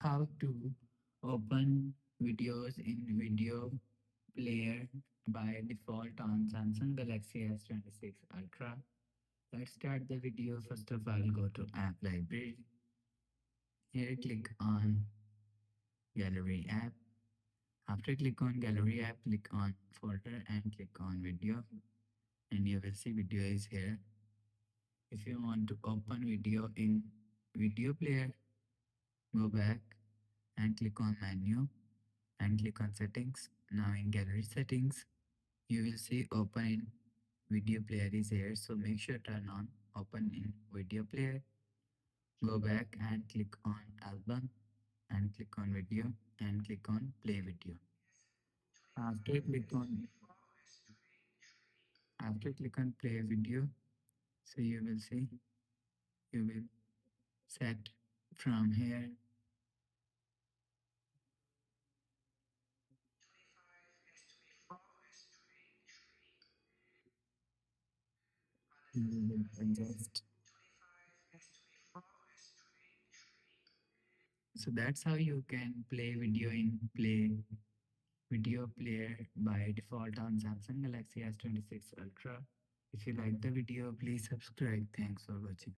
how to open videos in video player by default on Samsung Galaxy S26 Ultra. Let's start the video. First of all, go to App Library. Here, click on Gallery app. After click on Gallery app, click on Folder and click on Video, and you will see video is here. If you want to open video in video player, go back and click on Menu and click on Settings. Now in Gallery Settings, you will see Open in Video Player is here. So make sure turn on Open in Video Player. Go back and click on Album and click on Video and click on Play Video. After click on After click on Play Video, so you will see you will set from here. You will adjust. So that's how you can play video in Play Video Player by default on Samsung Galaxy S26 Ultra. If you like the video, please subscribe. Thanks for watching.